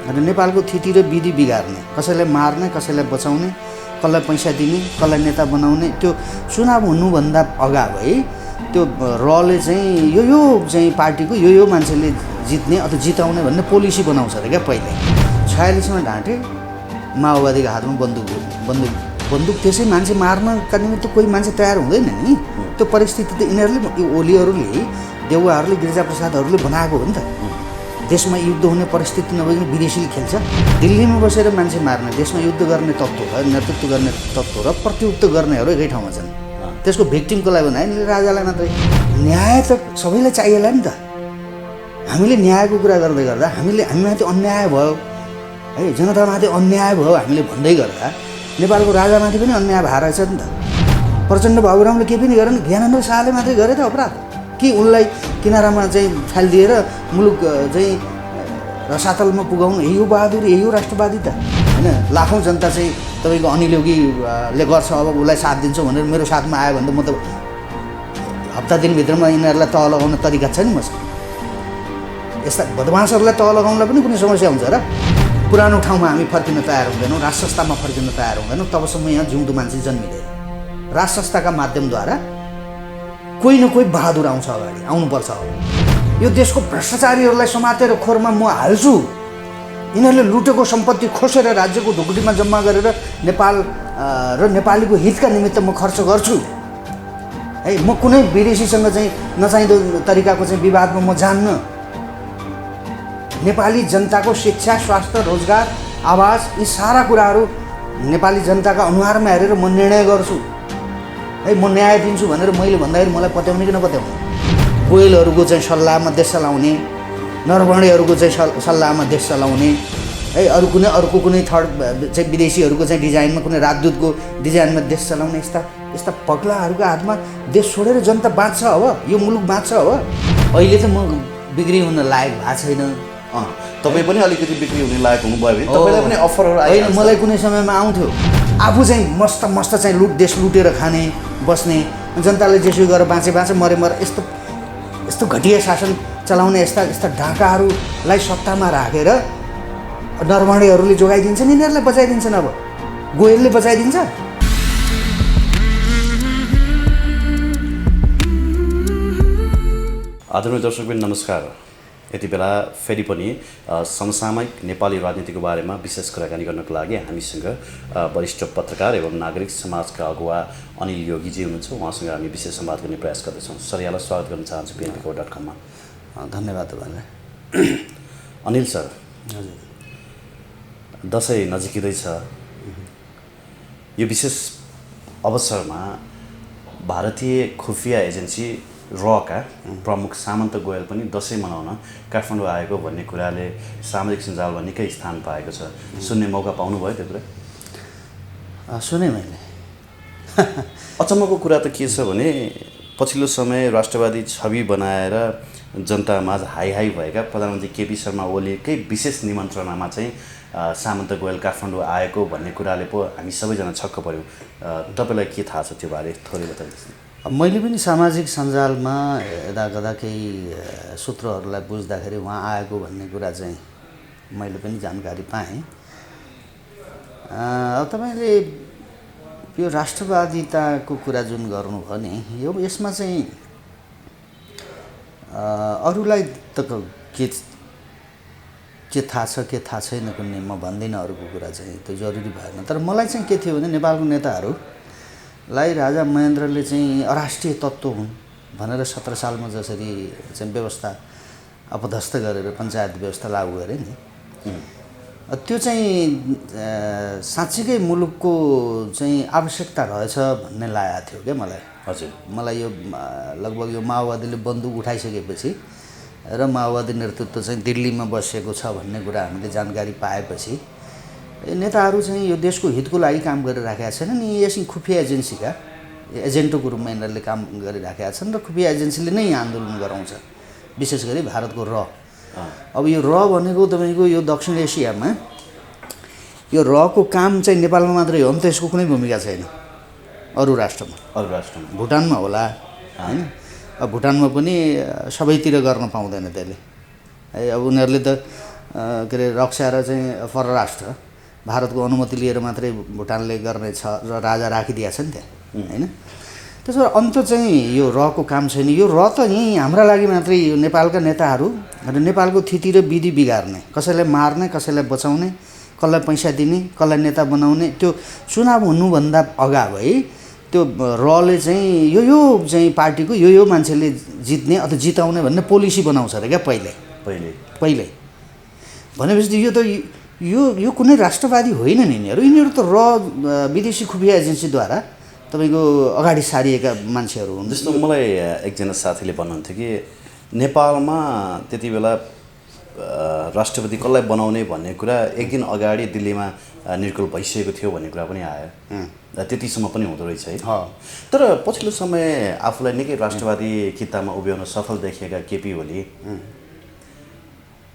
र नेपालको थिति र विधि बिगार्ने, कसैलाई मार्ने, कसैलाई बचाउने, कसलाई पैसा दिने, कसलाई नेता बनाउने, त्यो चुनाव हुनुभन्दा अगावै त्यो रले चाहिँ यो चाहिँ पार्टीको यो मान्छेले जित्ने अथवा जिताउने भन्ने पोलिसी बनाउँछ अरे क्या पहिल्यै। 46मा ढाँटे माओवादीको हातमा बन्दुक त्यसै मान्छे मार्नका निमित्त कोही मान्छे तयार हुँदैन नि। त्यो परिस्थिति त यिनीहरूले ओलीहरूले देउवाहरूले गिरिजाप्रसादहरूले बनाएको हो नि त। देशमा युद्ध हुने परिस्थिति नभइकन विदेशीले खेल्छ। दिल्लीमा बसेर मान्छे मार्ने, देशमा युद्ध गर्ने तत्त्व र नेतृत्व गर्ने तत्त्व र प्रत्युत्त गर्नेहरू एकै ठाउँमा छन्। त्यसको भिक्टिमको लागि भने राजालाई मात्रै न्याय त सबैलाई चाहिएला नि त। हामीले न्यायको कुरा गर्दै गर्दा हामीमाथि अन्याय भयो है, जनतामाथि अन्याय भयो हामीले भन्दै गर्दा नेपालको राजामाथि पनि अन्याय भएर रहेछ नि त। प्रचण्ड बाबुरामले केही पनि गरेन, ज्ञानेन्द्र शाहले मात्रै गरे त अपराध कि उनलाई किनारामा चाहिँ फालिदिएर मुलुक चाहिँ रसातलमा पुगाउनु, यही हो बहादुरी, यही हो राष्ट्रवादी त होइन। लाखौँ जनता चाहिँ तपाईँको अनिल योगीले गर्छ, अब उसलाई साथ दिन्छु भनेर मेरो साथमा आयो भने त म त हप्ता दिनभित्रमा यिनीहरूलाई तह लगाउने तरिका छ नि मसँग। यस्ता बदमासहरूलाई तह लगाउनलाई पनि कुनै समस्या हुन्छ र? पुरानो ठाउँमा हामी फर्किन तयार हुँदैनौँ, राज संस्थामा फर्किन तयार हुँदैनौँ, तबसम्म यहाँ जिउँदो मान्छे जन्मिँदैन। राज संस्थाका माध्यमद्वारा कोही न कोही बहादुर आउँछ, अगाडि आउनुपर्छ। यो देशको भ्रष्टाचारीहरूलाई समातेर खोरमा म हाल्छु। यिनीहरूले लुटेको सम्पत्ति खोसेर राज्यको ढुकुटीमा जम्मा गरेर नेपाल र नेपालीको हितका निमित्त म खर्च गर्छु है। म कुनै विदेशीसँग चाहिँ नचाहिँदो तरिकाको चाहिँ विवादमा म जान्न। नेपाली जनताको शिक्षा, स्वास्थ्य, रोजगार, आवास, यी सारा कुराहरू नेपाली जनताका अनुहारमा हेरेर म निर्णय गर्छु है। म न्याय दिन्छु भनेर मैले भन्दाखेरि मलाई पत्याउने कि नपत्याउने? गोयलहरूको चाहिँ सल्लाहमा देश चलाउने, नरवर्णीहरूको चाहिँ सल्लाहमा देश चलाउने है, अर्को कुनै थर्ड चाहिँ विदेशीहरूको चाहिँ डिजाइनमा, कुनै राजदूतको डिजाइनमा देश चलाउने यस्ता पग्लाहरूको हातमा देश छोडेर जनता बाँच्छ अब, यो मुलुक बाँच्छ अब। अहिले त म बिक्री हुन लायक भएको छैन। तपाईँ पनि अलिकति बिक्री हुने लायक हुनुभयो भने तपाईँलाई पनि अफरहरू आयो? होइन, मलाई कुनै समयमा आउँथ्यो। आफू चाहिँ मस्त चाहिँ देश लुटेर खाने बस्ने, जनताले जेसुकै गरेर बाँचे मरे यस्तो घटिया शासन चलाउने यस्ता ढाकाहरूलाई सत्तामा राखेर नरवर्णीहरूले जोगाइदिन्छन्, यिनीहरूलाई बचाइदिन्छन्। अब गोयलले बचाइदिन्छ। आदरणीय दर्शकबिन नमस्कार। यति बेला फेरि पनि समसामयिक नेपाली राजनीतिको बारेमा विशेष कुराकानी गर्नको लागि हामीसँग वरिष्ठ पत्रकार एवं नागरिक समाजका अगुवा अनिल योगीजी हुनुहुन्छ। उहाँसँग हामी विशेष संवाद गर्ने प्रयास गर्दैछौँ। सर, यहाँलाई स्वागत गर्न चाहन्छु PNBcover.com-मा। धन्यवाद तपाईँलाई। अनिल सर, हजुर, दसैँ नजिकै छ। यो विशेष अवसरमा भारतीय खुफिया एजेन्सी रका प्रमुख सामन्त गोयल पनि दसैँ मनाउन काठमाडौँ आएको भन्ने कुराले सामाजिक सञ्जालमा निकै स्थान पाएको छ। सुन्ने मौका पाउनुभयो त्यो कुरा? सुने मैले। अचम्मको कुरा त के छ भने पछिल्लो समय राष्ट्रवादी छवि बनाएर जनतामाझ हाई भएका प्रधानमन्त्री केपी शर्मा ओलीकै विशेष निमन्त्रणामा चाहिँ सामन्त गोयल काठमाडौँ आएको भन्ने कुराले पो हामी सबैजना छक्क पऱ्यौँ। तपाईँलाई के थाहा छ त्यो बारे थोरै बताइदिनुहोस्। मैले पनि सामाजिक सञ्जालमा हेर्दा केही सूत्रहरूलाई बुझ्दाखेरि उहाँ आएको भन्ने कुरा चाहिँ मैले पनि जानकारी पाएँ। तपाईँले यो राष्ट्रवादिताको कुरा जुन गर्नुभयो नि, यसमा चाहिँ अरूलाई त के थाहा छ के थाहा छैन कुनै म भन्दिनँ, अरूको कुरा चाहिँ त्यो जरुरी भएन। तर मलाई चाहिँ के थियो भने नेपालको नेताहरूलाई राजा महेन्द्रले चाहिँ अराष्ट्रिय तत्त्व हुन् भनेर 17 सालमा जसरी चाहिँ व्यवस्था अपदस्थ गरेर पञ्चायत व्यवस्था लागू गरे नि, त्यो चाहिँ साँच्चीकै मुलुकको चाहिँ आवश्यकता रहेछ भन्ने लागेको थियो क्या मलाई। हजुर, मलाई यो लगभग यो माओवादीले बन्दुक उठाइसकेपछि र माओवादी नेतृत्व चाहिँ दिल्लीमा बसेको छ भन्ने कुरा हामीले जानकारी पाएपछि नेताहरू चाहिँ यो देशको हितको लागि काम गरिराखेका छैनन्। यस खुफिया एजेन्सीका एजेन्टको रूपमा यिनीहरूले काम गरिराखेका छन् र खुफिया एजेन्सीले नै आन्दोलन गराउँछ, विशेष गरी भारतको र। अब यो र भनेको तपाईँको यो दक्षिण एसियामा यो रको काम चाहिँ नेपालमा मात्रै हो नि त, यसको कुनै भूमिका छैन अरू राष्ट्रमा। भुटानमा होला हैन, अब भुटानमा पनि सबैतिर गर्न पाउँदैन त्यसले है। अब उनीहरूले त के अरे रक्षा र चाहिँ परराष्ट्र भारतको अनुमति लिएर मात्रै भुटानले गर्ने छ र राजा राखिदिएको छ नि त्यहाँ होइन। त्यसो भए अन्त चाहिँ यो रको काम छैन। यो र त यहीँ हाम्रा लागि मात्रै यो नेपालका नेताहरू र नेपालको थिति र विधि बिगार्ने, कसैलाई मार्ने, कसैलाई बचाउने, कसलाई पैसा दिने, कसलाई नेता बनाउने, त्यो चुनाव हुनुभन्दा अगावै त्यो रले चाहिँ यो चाहिँ पार्टीको यो मान्छेले जित्ने अथवा जिताउने भन्ने पोलिसी बनाउँछ अरे क्या पहिल्यै। भनेपछि यो त यो कुनै राष्ट्रवादी होइन नि। यिनीहरू त विदेशी खुफिया एजेन्सीद्वारा तपाईँको अगाडि सारिएका मान्छेहरू हुन्। जस्तो मलाई एकजना साथीले भन्नुहुन्थ्यो कि नेपालमा त्यति बेला राष्ट्रपति कसलाई बनाउने भन्ने कुरा एक दिन अगाडि दिल्लीमा निर्कुल भइसकेको थियो भन्ने कुरा पनि आयो। त्यतिसम्म पनि हुँदो रहेछ है। तर पछिल्लो समय आफूलाई निकै राष्ट्रवादी कितामा उभ्याउन सफल देखिएका केपी ओली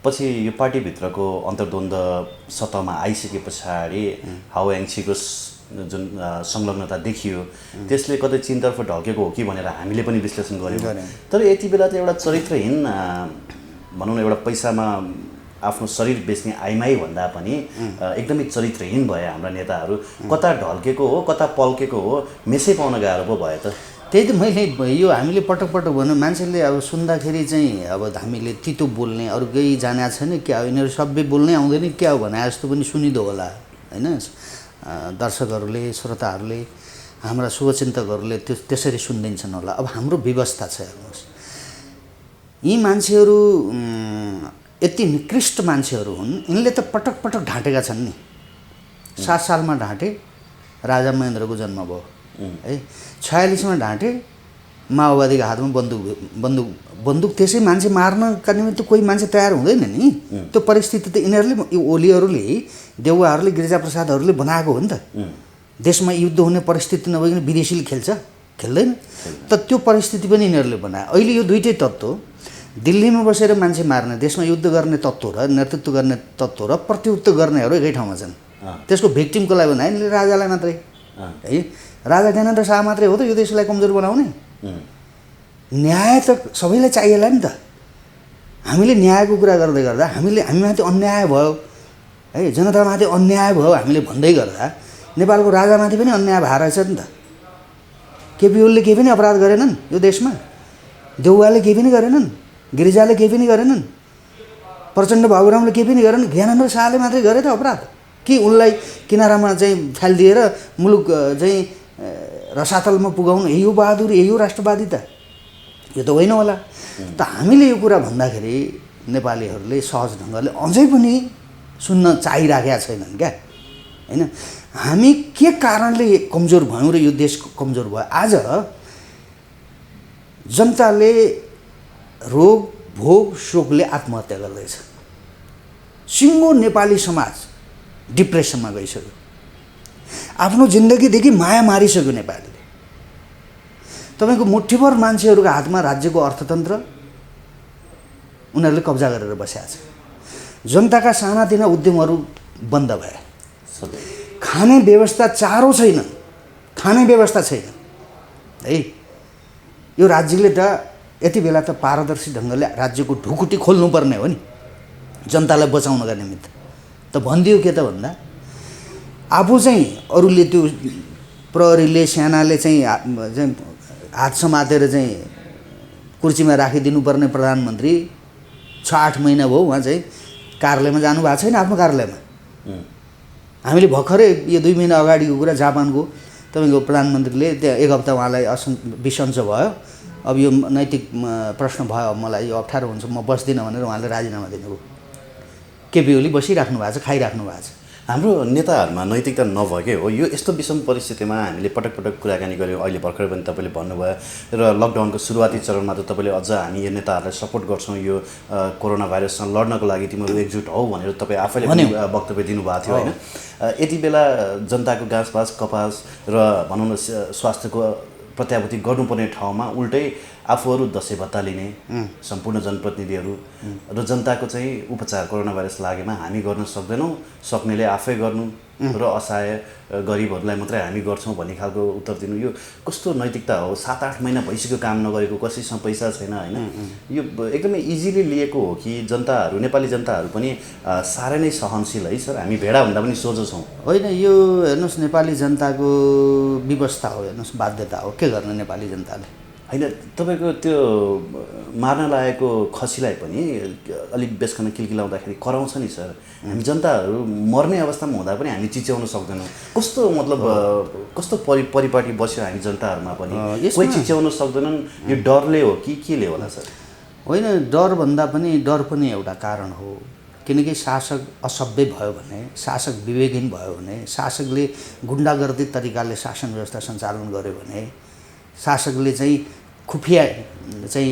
पछि यो पार्टीभित्रको अन्तर्द्वन्द्व सतहमा आइसके पछाडि हावायाङछीको जुन संलग्नता देखियो त्यसले कतै चिनतर्फ ढल्केको हो कि भनेर हामीले पनि विश्लेषण गऱ्यौँ। तर यति बेला त एउटा चरित्रहीन भनौँ न एउटा पैसामा आफ्नो शरीर बेच्ने आइमाई भन्दा पनि एकदमै चरित्रहीन भए हाम्रा नेताहरू। कता ढल्केको हो कता पल्केको हो मेसै पाउन गाह्रो पो भयो त। त्यही त मैले यो हामीले पटक भन्यो मान्छेले अब सुन्दाखेरि चाहिँ अब हामीले तितो बोल्ने अरू केही जाने छैन क्या हो, यिनीहरू सबै बोल्नै आउँदैन क्या हो भने जस्तो पनि सुनिदो होला होइन। दर्शकहरूले श्रोताहरूले हाम्रा शुभचिन्तकहरूले त्यसरी सुनिदिन्छन् होला। अब हाम्रो व्यवस्था छ हेर्नुहोस्, यी मान्छेहरू यति निकृष्ट मान्छेहरू हुन्। यिनले त पटक ढाँटेका छन् नि। 7 सालमा ढाँटे राजा महेन्द्रको जन्म भयो है। 46 मा ढाँटे माओवादीको हातमा बन्दुक त्यसै मान्छे मार्नका निमित्त कोही मान्छे तयार हुँदैन नि। त्यो परिस्थिति त यिनीहरूले ओलीहरूले देउवाहरूले गिरिजाप्रसादहरूले बनाएको हो नि त। देशमा युद्ध हुने परिस्थिति नभइकन विदेशीले खेल्दैन त। त्यो परिस्थिति पनि यिनीहरूले बनाए। अहिले यो दुइटै तत्त्व दिल्लीमा बसेर मान्छे मार्ने, देशमा युद्ध गर्ने तत्त्व र नेतृत्व गर्ने तत्त्व र प्रत्युत्तर गर्नेहरू एकै ठाउँमा छन्। त्यसको भिक्टिम कसलाई बनाए? यिनले राजालाई मात्रै है। राजा ज्ञानेन्द्र शाह मात्रै हो त यो देशलाई कमजोर बनाउने। न्याय त सबैलाई चाहिएला नि त। हामीले न्यायको कुरा गर्दै गर्दा हामीमाथि अन्याय भयो है, जनतामाथि अन्याय भयो हामीले भन्दै गर्दा नेपालको राजामाथि पनि अन्याय भएर रहेछ नि त। केपी ओलीले केही पनि अपराध गरेनन् यो देशमा, देउवाले केही पनि गरेनन्, गिरिजाले केही पनि गरेनन्, प्रचण्ड बाबुरामले केही पनि गरेनन्, ज्ञानेन्द्र शाहले मात्रै गरे त अपराध। कि उनलाई किनारामा चाहिँ फालिदिएर मुलुक चाहिँ रसातलमा पुगाउनु यही हो बहादुरी, यही हो राष्ट्रवादी त? यो त होइन होला। त हामीले यो कुरा भन्दाखेरि नेपालीहरूले सहज ढङ्गले अझै पनि सुन्न चाहिराखेका छैनन् क्या होइन। हामी के कारणले कमजोर भयौँ र यो देश कमजोर भयो? आज जनताले रोग भोग शोकले आत्महत्या गर्दैछ। सिङ्गो नेपाली समाज डिप्रेसनमा गइसक्यो। आफ्नो जिन्दगीदेखि माया मारिसक्यो नेपालीले। तपाईँको मुठ्ठीभर मान्छेहरूको हातमा राज्यको अर्थतन्त्र उनीहरूले कब्जा गरेर बसेका छ। जनताका सानातिना उद्यमहरू बन्द भए। खाने व्यवस्था चारो छैन, खाने व्यवस्था छैन है। यो राज्यले त यति बेला त पारदर्शी ढङ्गले राज्यको ढुकुटी खोल्नुपर्ने हो नि जनतालाई बचाउनका निमित्त। त भनिदियो के त भन्दा आफू चाहिँ अरूले त्यो प्रहरीले सेनाले चाहिँ हात समातेर चाहिँ कुर्सीमा राखिदिनुपर्ने प्रधानमन्त्री 6-8 महिना भयो उहाँ चाहिँ कार्यालयमा जानुभएको छैन। आफ्नो कार्यालयमा हामीले भर्खरै यो 2 महिना अगाडिको कुरा जापानको तपाईँको प्रधानमन्त्रीले त्यहाँ 1 हप्ता उहाँलाई बिसन्चो भयो। अब यो नैतिक प्रश्न भयो, अब मलाई यो अप्ठ्यारो हुन्छ, म बस्दिनँ भनेर उहाँले राजीनामा दिनुभयो। केपी ओली बसिराख्नु भएको छ, खाइराख्नु भएको छ। हाम्रो नेताहरूमा नैतिकता नभएकै हो। यो यस्तो विषम परिस्थितिमा हामीले पटक कुराकानी गऱ्यौँ। अहिले भर्खरै पनि तपाईँले भन्नुभयो र लकडाउनको सुरुवाती चरणमा त तपाईँले अझ हामी यो नेताहरूलाई सपोर्ट गर्छौँ, यो कोरोना भाइरससँग लड्नको लागि तिमीहरू एकजुट हौ भनेर तपाईँ आफैले वक्तव्य दिनुभएको थियो होइन। यति बेला जनताको घाँसपास कपास र भनौँ न स्वास्थ्यको प्रत्याभूति गर्नुपर्ने ठाउँमा उल्टै आफूहरू दसैँ भत्ता लिने सम्पूर्ण जनप्रतिनिधिहरू र जनताको चाहिँ उपचार कोरोना भाइरस लागेमा हामी गर्न सक्दैनौँ, सक्नेले आफै गर्नु र असहाय गरिबहरूलाई मात्रै हामी गर्छौँ भन्ने खालको उत्तर दिनु, यो कस्तो नैतिकता हो? 7-8 महिना भइसक्यो काम नगरेको, कसैसँग पैसा छैन होइन, यो एकदमै इजिली लिएको हो कि जनताहरू, नेपाली जनताहरू पनि साह्रै नै सहनशील है सर? हामी भेडाभन्दा पनि सोझो छौँ। होइन, यो हेर्नुहोस् नेपाली जनताको व्यवस्था हो, हेर्नुहोस् बाध्यता हो, के गर्ने नेपाली जनताले? होइन, तपाईँको त्यो मार्न लागेको खसीलाई पनि अलिक बेसकन किलकिलाउँदाखेरि कराउँछ नि सर। हामी जनताहरू मर्ने अवस्थामा हुँदा पनि हामी चिच्याउन सक्दैनौँ। कस्तो मतलब कस्तो परिपाटी बस्यो हामी जनताहरूमा पनि, कोही चिच्याउन सक्दैनन्। यो डरले हो कि केले होला सर? होइन, डर पनि एउटा कारण हो। किनकि शासक असभ्य भयो भने, शासक विवेकहीन भयो भने, शासकले गुन्डागर्दी तरिकाले शासन व्यवस्था सञ्चालन गर्यो भने, शासकले चाहिँ खुफिया चाहिँ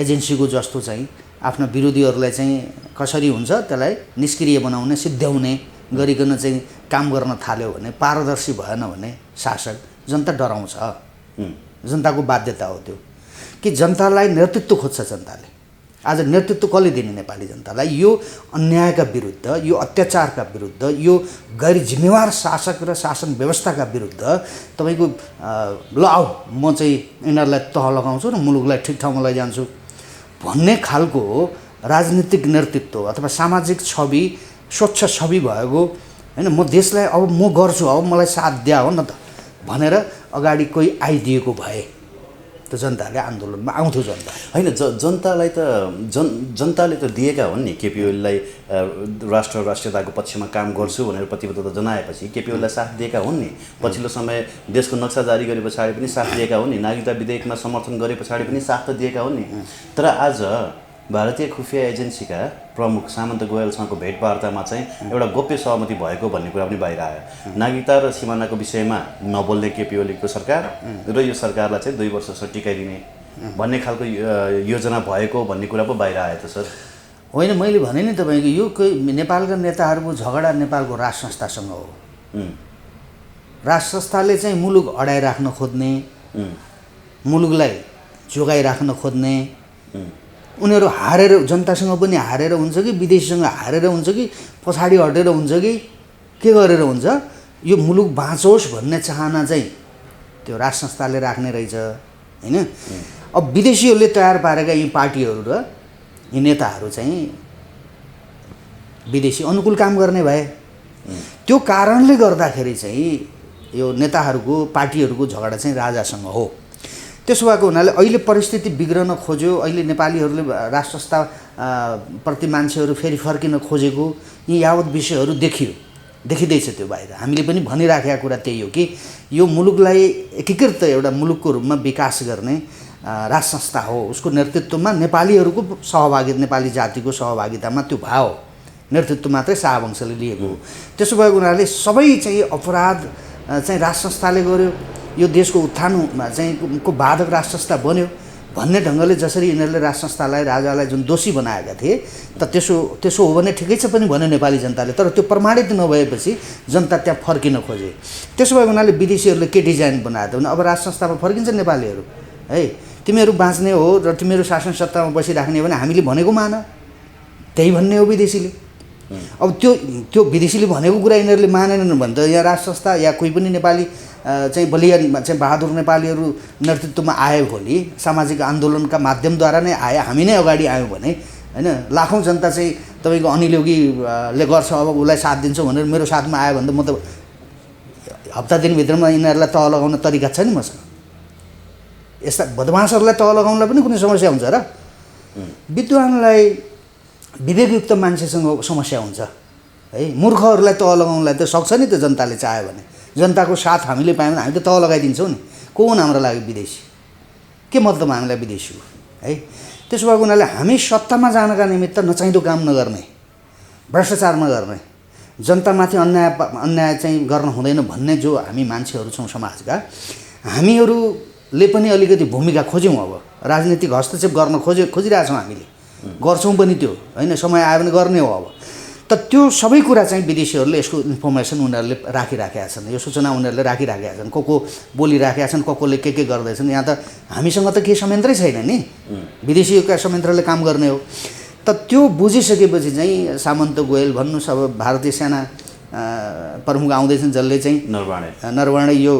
एजेन्सीको जस्तो चाहिँ आफ्ना विरोधीहरूलाई चाहिँ कसरी हुन्छ त्यसलाई निष्क्रिय बनाउने, सिद्ध्याउने गरिकन चाहिँ काम गर्न थाल्यो भने, पारदर्शी भएन भने शासक, जनता डराउँछ। जनताको बाध्यता हो त्यो कि जनतालाई नेतृत्व खोज्छ जनताले। आज नेतृत्व कसले दिने नेपाली जनतालाई? यो अन्यायका विरुद्ध, यो अत्याचारका विरुद्ध, यो गैर जिम्मेवार शासक र शासन व्यवस्थाका विरुद्ध तपाईँको ल आऊ म चाहिँ यिनीहरूलाई तह लगाउँछु र मुलुकलाई ठिक ठाउँमा लैजान्छु भन्ने खालको राजनीतिक नेतृत्व अथवा सामाजिक छवि, स्वच्छ छवि भएको होइन, म देशलाई अब म गर्छु, अब मलाई साथ दिया हो न त भनेर अगाडि कोही आइदिएको भए त जनताले आन्दोलनमा आउँथ्यो। जनता होइन, जनतालाई त जनताले त दिएका हुन् नि। केपी ओलीलाई राष्ट्रियताको पक्षमा काम गर्छु भनेर प्रतिबद्धता जनाएपछि केपी ओलीलाई साथ दिएका हुन् नि। पछिल्लो समय देशको नक्सा जारी गरे पछाडि पनि साथ दिएका हुन् नि। नागरिकता विधेयकमा समर्थन गरे पछाडि पनि साथ त दिएका हुन् नि। तर आज भारतीय खुफिया एजेन्सीका प्रमुख सामन्त गोयलसँगको भेटवार्तामा चाहिँ एउटा गोप्य सहमति भएको भन्ने कुरा पनि बाहिर आयो। नागरिकता र सिमानाको विषयमा नबोल्ने केपी ओलीको सरकार र यो सरकारलाई चाहिँ 2 वर्ष टिकाइदिने भन्ने खालको योजना भएको भन्ने कुरा पो बाहिर आयो त सर? होइन, मैले भने नि तपाईँको यो कोही नेपालका नेताहरूको झगडा नेपालको राज संस्थासँग हो। राज संस्थाले चाहिँ मुलुक अडाइराख्न खोज्ने, मुलुकलाई जोगाइराख्न खोज्ने, उनीहरू हारेर जनतासँग पनि हारेर हुन्छ कि विदेशीसँग हारेर हुन्छ कि पछाडि हटेर हुन्छ कि के गरेर हुन्छ, यो मुलुक बाँचोस् भन्ने चाहना चाहिँ त्यो राज संस्थाले राख्ने रहेछ होइन। अब विदेशीहरूले तयार पारेका यी पार्टीहरू र यी नेताहरू चाहिँ विदेशी अनुकूल काम गर्ने भए, त्यो कारणले गर्दाखेरि चाहिँ यो नेताहरूको पार्टीहरूको झगडा चाहिँ राजासँग हो। त्यसो भएको हुनाले अहिले परिस्थिति बिग्रन खोज्यो, अहिले नेपालीहरूले राष्ट्र संस्था प्रति मान्छेहरू फेरि फर्किन खोजेको यी यावत विषयहरू देखिँदैछ त्यो बाहिर। हामीले पनि भनिराखेका कुरा त्यही हो कि यो मुलुकलाई एकीकृत एउटा मुलुकको रूपमा विकास गर्ने राज संस्था हो। उसको नेतृत्वमा नेपालीहरूको सहभागिता, नेपाली जातिको सहभागितामा त्यो भाव नेतृत्व मात्रै शाहवंशले लिएको हो। त्यसो भएको हुनाले सबै चाहिँ अपराध चाहिँ राज संस्थाले गर्यो, यो देशको उत्थानमा चाहिँ को बाधक राज संस्था बन्यो भन्ने ढङ्गले जसरी यिनीहरूले राज संस्थालाई, राजालाई जुन दोषी बनाएका थिए, त त्यसो हो भने ठिकै छ पनि भन्यो नेपाली जनताले। तर त्यो प्रमाणित नभएपछि जनता त्यहाँ फर्किन खोजे। त्यसो भएको हुनाले विदेशीहरूले के डिजाइन बनाएको भने अब राज संस्थामा फर्किन्छ नेपालीहरू है, तिमीहरू बाँच्ने हो र तिमीहरू शासन सत्तामा बसिराख्ने हो भने हामीले भनेको मान, त्यही भन्ने हो विदेशीले। अब त्यो विदेशीले भनेको कुरा यिनीहरूले मानेनन् भने त यहाँ राज संस्था या कोही पनि नेपाली चाहिँ बलिया चाहिँ बहादुर नेपालीहरू नेतृत्वमा आयो भोलि, सामाजिक आन्दोलनका माध्यमद्वारा नै आयो, हामी नै अगाडि आयौँ भने होइन, लाखौँ जनता चाहिँ तपाईँको अनिल योगीले गर्छ अब उसलाई साथ दिन्छौँ भनेर मेरो साथमा आयो भने त म त हप्ता दिनभित्रमा यिनीहरूलाई तह लगाउन तरिका छ नि मसँग। यस्ता बदमासहरूलाई तह लगाउनलाई पनि कुनै समस्या हुन्छ र? विद्वानलाई, विवेकयुक्त मान्छेसँग समस्या हुन्छ है। मूर्खहरूलाई तह लगाउनलाई त सक्छ नि त जनताले चाह्यो भने। जनताको साथ हामीले पायौँ भने हामी त तह लगाइदिन्छौँ नि। को हुन् हाम्रो लागि विदेशी? के मतलब हामीलाई विदेशी हो है? त्यसो भएको हुनाले हामी सत्तामा जानका निमित्त नचाहिँदो काम नगर्ने, भ्रष्टाचार नगर्ने, जनतामाथि अन्याय चाहिँ गर्न हुँदैन भन्ने जो हामी मान्छेहरू छौँ समाजका, हामीहरूले पनि अलिकति भूमिका खोज्यौँ। अब राजनीतिक हस्तक्षेप गर्न खोजिरहेछौँ हामीले, गर्छौँ पनि त्यो होइन, समय आयो भने गर्ने हो। अब त त्यो सबै कुरा चाहिँ विदेशीहरूले यसको इन्फर्मेसन उनीहरूले राखिराखेका छन्, यो सूचना उनीहरूले राखिराखेका छन्, को बोलिराखेका छन्, कोले के गर्दैछन्। यहाँ त हामीसँग त केही संयन्त्रै छैन नि, विदेशीका संयन्त्रले काम गर्ने हो। त त्यो बुझिसकेपछि चाहिँ सामन्त गोयल भन्नुहोस्, अब भारतीय सेना प्रमुख आउँदैछन् जसले चाहिँ नरवणे यो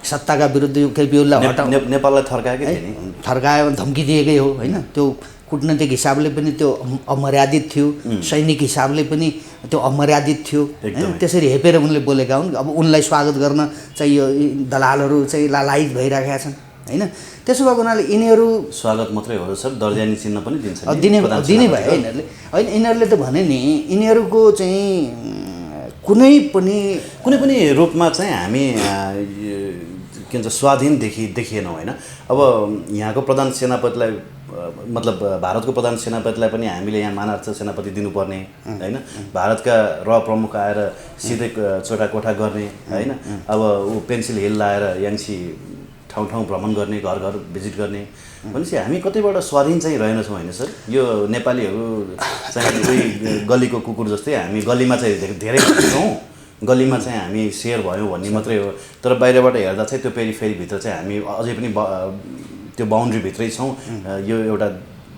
सत्ताका विरुद्ध यो केपी ओलीलाई नेपाललाई थर्काएकै थियो नि, थर्कायो, धम्की दिएकै हो होइन। त्यो कूटनीतिक हिसाबले पनि त्यो अमर्यादित थियो, सैनिक हिसाबले पनि त्यो अमर्यादित थियो होइन। त्यसरी हेपेर उनले बोलेका हुन्। अब उनलाई स्वागत गर्न चाहिँ यो दलालहरू चाहिँ लालायित भइरहेका छन् होइन। त्यसो भएको हुनाले यिनीहरू स्वागत मात्रै हो सर, दर्जानी चिन्ह पनि दिन्छ दिने भयो यिनीहरूले होइन। यिनीहरूले त भने नि यिनीहरूको चाहिँ कुनै पनि रूपमा चाहिँ हामी के भन्छ स्वाधीन देखिएनौँ होइन। अब यहाँको प्रधान सेनापतिलाई मतलब भारतको प्रधान सेनापतिलाई पनि हामीले यहाँ मानार्थ सेनापति दिनुपर्ने होइन। भारतका प्रमुख आएर सिधै चोटाकोठा गर्ने होइन। अब ऊ पेन्सिल हिल लाएर याङ्सी ठाउँ भ्रमण गर्ने, घर घर भिजिट गर्ने भनेपछि हामी कतैबाट स्वाधीन चाहिँ रहेनछौँ होइन सर। यो नेपालीहरू चाहिँ उही गलीको कुकुर जस्तै हामी गलीमा चाहिँ धेरै छौँ, गलीमा चाहिँ हामी सेयर भयौँ भन्ने मात्रै हो। तर बाहिरबाट हेर्दा चाहिँ त्यो पेरिफेरीभित्र चाहिँ हामी अझै पनि त्यो बााउन्ड्रीभित्रै छौँ। यो एउटा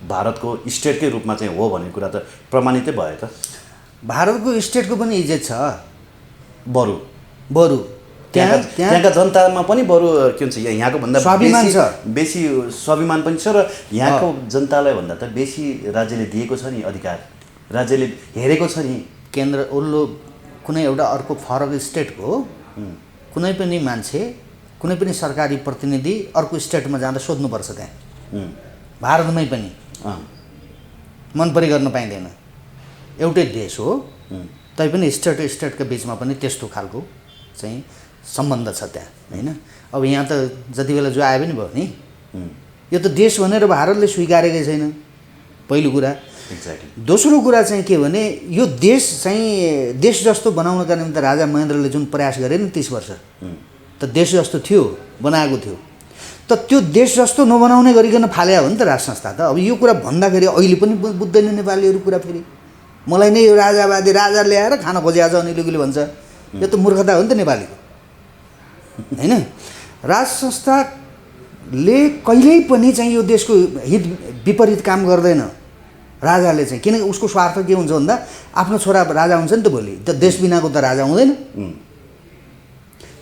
भारतको स्टेटकै रूपमा चाहिँ हो भन्ने कुरा त प्रमाणितै भयो त। भारतको स्टेटको पनि इज्जत छ बरु त्यहाँका जनतामा पनि बरु के भन्छ यहाँको भन्दा स्वाभिमान छ, बेसी स्वाभिमान पनि छ। र यहाँको जनतालाई भन्दा त बेसी राज्यले दिएको छ नि अधिकार, राज्यले हेरेको छ नि। केन्द्र ओल्लो कुनै एउटा अर्को फरक स्टेटको कुनै पनि मान्छे, कुनै पनि सरकारी प्रतिनिधि अर्को स्टेटमा जाँदा सोध्नुपर्छ। त्यहाँ भारतमै पनि मनपरी गर्न पाइँदैन। एउटै देश हो तैपनि स्टेटका बिचमा पनि त्यस्तो खालको चाहिँ सम्बन्ध छ त्यहाँ होइन। अब यहाँ त जति बेला जो आए पनि भयो नि, यो त देश भनेर भारतले स्वीकारेकै छैन पहिलो कुरा। दोस्रो कुरा चाहिँ के भने यो देश चाहिँ देश जस्तो बनाउनका निम्ति राजा महेन्द्रले जुन प्रयास गरे नि 30 वर्ष, त देश जस्तो थियो, बनाएको थियो। त त्यो देश जस्तो नबनाउने गरिकन फाल्या हो नि त राज संस्था त। अब यो कुरा भन्दाखेरि अहिले पनि बुझ्दैन नेपालीहरू कुरा। फेरि मलाई नै यो राजावादी राजा ल्याएर खान खोजेको छ अनिलुकीले भन्छ, यो त मूर्खता हो नि त नेपालीको होइन। राज संस्थाले कहिल्यै पनि चाहिँ यो देशको हित विपरीत काम गर्दैन राजाले चाहिँ। किनकि उसको स्वार्थ के हुन्छ भन्दा आफ्नो छोरा राजा हुन्छ नि त भोलि, त देश बिनाको त राजा हुँदैन।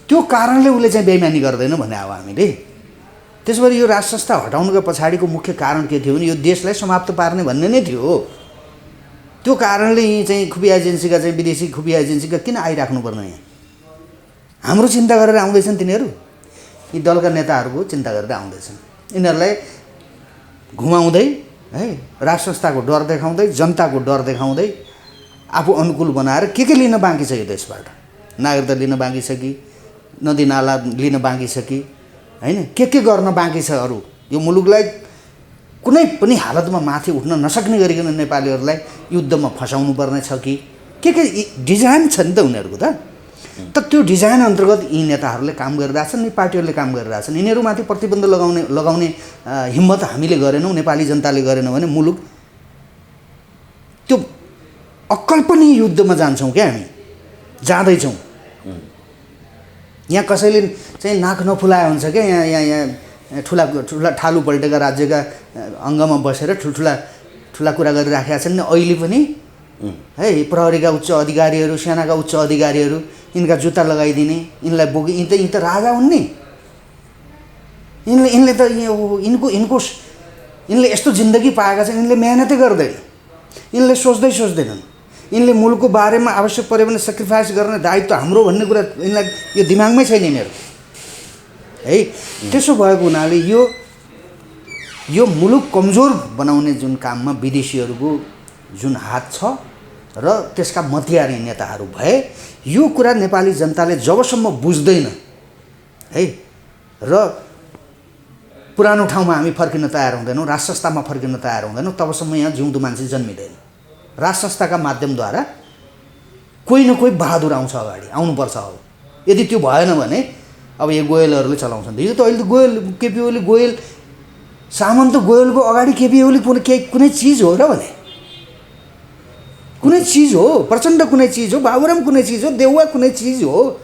त्यो कारणले उसले चाहिँ बेइमानी गर्दैन भने अब हामीले। त्यसो भए यो राज संस्था हटाउनुको पछाडिको मुख्य कारण के थियो भने यो देशलाई समाप्त पार्ने भन्ने नै थियो। त्यो कारणले यी चाहिँ खुफिया एजेन्सीका चाहिँ विदेशी खुफिया एजेन्सीका किन आइराख्नु पर्ने यहाँ? हाम्रो चिन्ता गरेर आउँदैछन् तिनीहरू, यी दलका नेताहरूको चिन्ता गरेर आउँदैछन्। यिनीहरूलाई घुमाउँदै है, राज संस्थाको डर देखाउँदै, जनताको डर देखाउँदै आफू अनुकूल बनाएर के लिन बाँकी छ यो देशबाट? नागरिकता लिन बाँकी छ कि, नदी नाला लिन बाँकी छ कि होइन, के गर्न बाँकी छ अरू? यो मुलुकलाई कुनै पनि हालतमा माथि उठ्न नसक्ने गरिकन नेपालीहरूलाई युद्धमा फसाउनु पर्ने छ कि के डिजाइन छ नि त उनीहरूको त। त्यो डिजाइन अन्तर्गत यी नेताहरूले काम गरिरहेछन्, यी पार्टीहरूले काम गरिरहेछन्। यिनीहरूमाथि प्रतिबन्ध लगाउने हिम्मत हामीले गरेनौँ, नेपाली जनताले गरेनौँ भने मुलुक त्यो अकल्पनीय युद्धमा जान्छौँ क्या हामी, जाँदैछौँ। यहाँ कसैले चाहिँ नाक नफुलाए हुन्छ क्या। यहाँ ठुला ठालु पल्टेका राज्यका अङ्गमा बसेर ठुला कुरा गरिराखेका छन् नि अहिले पनि है। प्रहरीका उच्च अधिकारीहरू, सेनाका उच्च अधिकारीहरू यिनका जुत्ता लगाइदिने, यिनलाई बोकी, यिन त राजा हुन् नि। यिनले त यिनले यस्तो जिन्दगी पाएका छन्, यिनले मेहनतै गर्दैन, यिनले सोच्दैनन्। यिनले मुलुकको बारेमा आवश्यक पऱ्यो भने सेक्रिफाइस गर्ने दायित्व हाम्रो भन्ने कुरा यिनलाई यो दिमागमै छैन यिनीहरू है। त्यसो भएको हुनाले यो मुलुक कमजोर बनाउने जुन काममा विदेशीहरूको जुन हात छ र त्यसका मतियारी नेताहरू भए, यो कुरा नेपाली जनताले जबसम्म बुझ्दैन है र पुरानो ठाउँमा हामी फर्किन तयार हुँदैनौँ, राज संस्थामा फर्किन तयार हुँदैनौँ, तबसम्म यहाँ जिउँदो मान्छे जन्मिँदैन। राज संस्थाका माध्यमद्वारा कोही न कोही बहादुर आउँछ अगाडि, आउनुपर्छ। अब यदि त्यो भएन भने अब यो गोयलहरूले चलाउँछन्। यो त अहिले गोयल केपी ओली गोयल सामन्त गोयलको अगाडि केपी ओली कुनै चिज हो र भने कुनै चिज हो, प्रचण्ड कुनै चिज हो, बाबुराम कुनै चिज हो, देउवा कुनै चिज हो।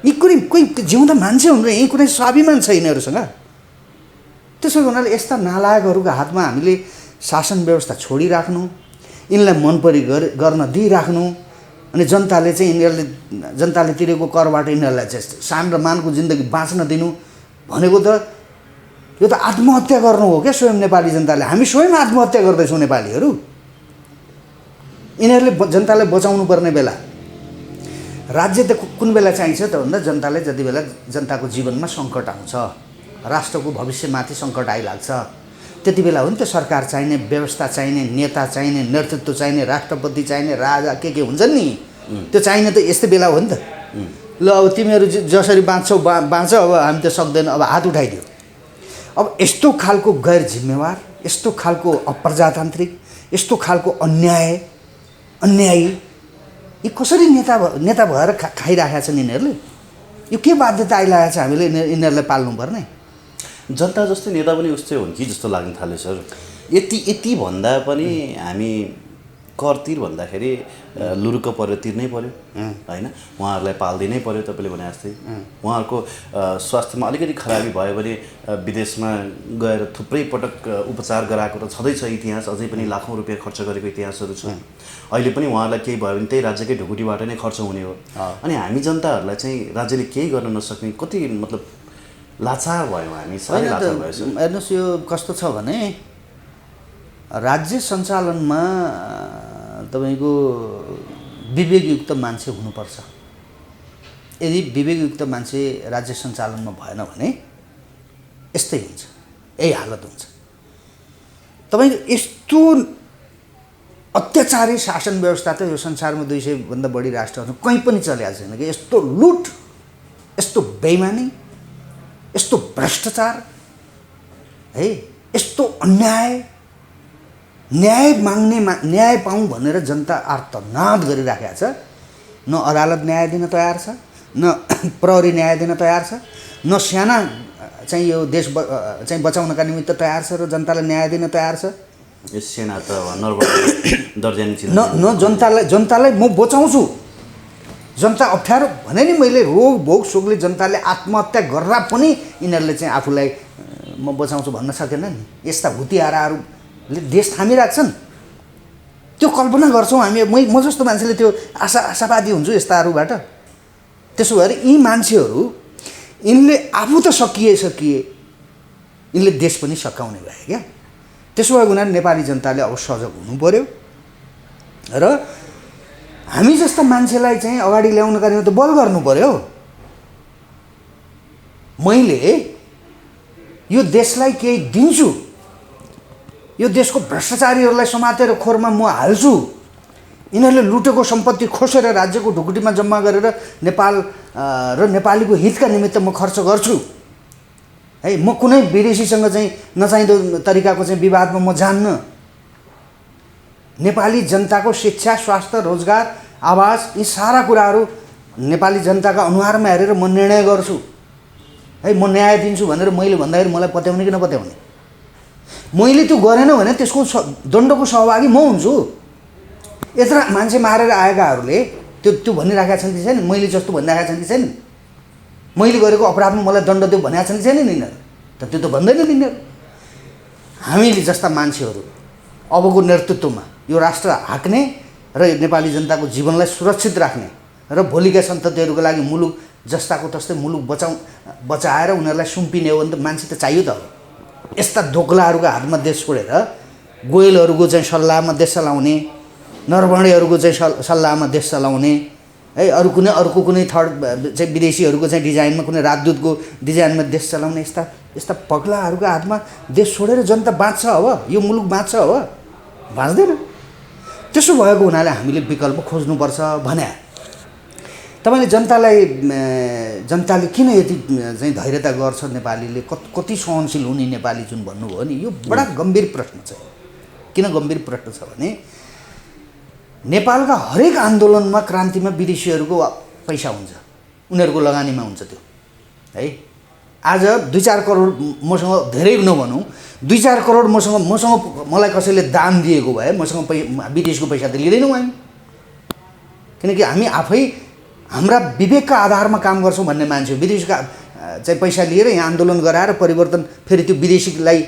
यी कोही जिउँदा मान्छे हुनु, यहीँ कुनै स्वाभिमान छ यिनीहरूसँग। त्यसो हुनाले यस्ता नालायकहरूको हातमा हामीले शासन व्यवस्था छोडिराख्नु, यिनलाई मनपरी गर्न दिइराख्नु, अनि जनताले चाहिँ जनताले तिरेको करबाट यिनीहरूलाई चाहिँ सान र मानको जिन्दगी बाँच्न दिनु भनेको त यो त आत्महत्या गर्नु हो क्या स्वयं नेपाली जनताले। हामी स्वयं आत्महत्या गर्दैछौँ नेपालीहरू। यिनीहरूले जनतालाई बचाउनु पर्ने बेला राज्य त कुन बेला चाहिन्छ त भन्दा जनताले जति बेला जनताको जीवनमा सङ्कट आउँछ, राष्ट्रको भविष्यमाथि सङ्कट आइलाग्छ, त्यति बेला हो नि त सरकार चाहिने, व्यवस्था चाहिने, नेता चाहिने, नेतृत्व चाहिने, राष्ट्रपति चाहिने, राजा के हुन्छन् नि, त्यो चाहिने त यस्तै बेला हो नि त। ल अब तिमीहरू जसरी बाँच्छौ बाँच, अब हामी त सक्दैन, अब हात उठाइदियो। अब यस्तो खालको गैर जिम्मेवार, यस्तो खालको अप्रजातान्त्रिक, यस्तो खालको अन्यायी यी कसरी नेता भएर खाइरहेका छन् यिनीहरूले? यो के बाध्यता आइरहेको छ हामीले यिनीहरूलाई पाल्नुपर्ने? जनता जस्तै नेता पनि उस्तै हुन् कि जस्तो लाग्न थाल्यो सर। यति भन्दा पनि हामी कर तिर भन्दाखेरि लुरुक्क पऱ्यो, तिर्नै पऱ्यो होइन, उहाँहरूलाई पाल्दिनै पऱ्यो। तपाईँले भने जस्तै उहाँहरूको स्वास्थ्यमा अलिकति खराबी भयो भने विदेशमा गएर थुप्रै पटक उपचार गराएको त छँदैछ इतिहास, अझै पनि लाखौँ रुपियाँ खर्च गरेको इतिहासहरू छ। अहिले पनि उहाँहरूलाई केही भयो भने त्यही राज्यकै ढुकुटीबाट नै खर्च हुने हो। अनि हामी जनताहरूलाई चाहिँ राज्यले केही गर्न नसक्ने कति मतलब लाचार भयौँ हामी, साह्रै लाचार भएछ। हेर्नुहोस् यो कस्तो छ भने राज्य सञ्चालनमा तपाईँको विवेकयुक्त मान्छे हुनुपर्छ। यदि विवेकयुक्त मान्छे राज्य सञ्चालनमा भएन भने यस्तै हुन्छ, यही हालत हुन्छ। तपाईँको यस्तो अत्याचारी शासन व्यवस्था त यो संसारमा 200 भन्दा बढी राष्ट्रहरू कहीँ पनि चलेको छैन कि। यस्तो लुट, यस्तो बेइमानी, यस्तो भ्रष्टाचार है, यस्तो न्याय न्याय पाऊँ भनेर जनता आर्तनाद गरिराखेको छ। न अदालत न्याय दिन तयार छ, न प्रहरी न्याय दिन तयार छ, न सेना चाहिँ यो देश चाहिँ बचाउनका निमित्त तयार छ र जनतालाई न्याय दिन तयार छ। यो सेना त न जनतालाई म बचाउँछु, जनता अप्ठ्यारो भने नि मैले रोग भोग सोगले जनताले आत्महत्या गर्दा पनि यिनीहरूले चाहिँ आफूलाई म बचाउँछु भन्न सकेन नि। यस्ता हुतियाराहरूले देश थामिराख्छन्। त्यो कल्पना गर्छौँ हामी। म जस्तो मान्छेले त्यो आशावादी हुन्छु यस्ताहरूबाट। त्यसो भएर यी मान्छेहरू यिनले आफू त सकिए यिनले देश पनि सकाउने भए क्या। त्यसो भएको हुनाले नेपाली जनताले अब सजग हुनु पर्यो र हामी जस्ता मान्छेलाई चाहिँ अगाडि ल्याउनका निम्ति बल गर्नु पर्यो। मैले यो देशलाई केही दिन्छु, यो देशको भ्रष्टाचारीहरूलाई समातेर खोरमा म हाल्छु, यिनीहरूले लुटेको सम्पत्ति खोसेर राज्यको ढुकुटीमा जम्मा गरेर नेपाल र नेपालीको हितका निमित्त म खर्च गर्छु है। म कुनै विदेशीसँग चाहिँ नचाहिँदो तरिकाको चाहिँ विवादमा म जान्न। नेपाली जनताको शिक्षा, स्वास्थ्य, रोजगार, आवास यी सारा कुराहरू नेपाली जनताका अनुहारमा हेरेर म निर्णय गर्छु है। म न्याय दिन्छु भनेर मैले भन्दाखेरि मलाई पत्याउने कि नपत्याउने? मैले त्यो गरेन भने त्यसको दण्डको सहभागी म हुन्छु। यत्र मान्छे मारेर आएकाहरूले त्यो भनिराखेका छन् कि छैन? मैले जस्तो भनिराखेका छन् कि छैन? मैले गरेको अपराधमा मलाई दण्ड दियो भनेका छन् कि छैन यिनीहरू? त त्यो त भन्दैन यिनीहरू। हामीले जस्ता मान्छेहरू अबको नेतृत्वमा यो राष्ट्र हाँक्ने र नेपाली जनताको जीवनलाई सुरक्षित राख्ने र भोलिका सन्ततिहरूको लागि मुलुक जस्ताको तस्तै मुलुक बचाएर उनीहरूलाई सुम्पिने हो भने त मान्छे त चाहियो त। यस्ता दोक्लाहरूका हातमा देश छोडेर गोयलहरूको चाहिँ सल्लाहमा देश चलाउने, नरवणेहरूको चाहिँ सल्लाहमा देश चलाउने है, अर्को कुनै थर्ड चाहिँ विदेशीहरूको चाहिँ डिजाइनमा कुनै राजदूतको डिजाइनमा देश चलाउने यस्ता पगलाहरूका हातमा देश छोडेर जनता बाँच्छ अब? यो मुलुक बाँच्छ अब? बाँच्दैन। त्यसो भएको हुनाले हामीले विकल्प खोज्नुपर्छ भने तपाईँले जनताले किन यति चाहिँ धैर्यता गर्छ नेपालीले, कति सहनशील हुने नेपाली जुन भन्नुभयो नि, यो बडा गम्भीर प्रश्न छ। किन गम्भीर प्रश्न छ भने नेपालका हरेक आन्दोलनमा, क्रान्तिमा विदेशीहरूको पैसा हुन्छ, उनीहरूको लगानीमा हुन्छ त्यो है। आज 2-4 करोड मसँग धेरै नभनौँ 2-4 करोड मसँग मलाई कसैले दान दिएको भए मसँग विदेशको पैसा त लिँदैनौँ हामी, किनकि हामी आफै हाम्रा विवेकका आधारमा काम गर्छौँ भन्ने मान्छे हो। विदेशका चाहिँ पैसा लिएर यहाँ आन्दोलन गराएर परिवर्तन फेरि त्यो विदेशीलाई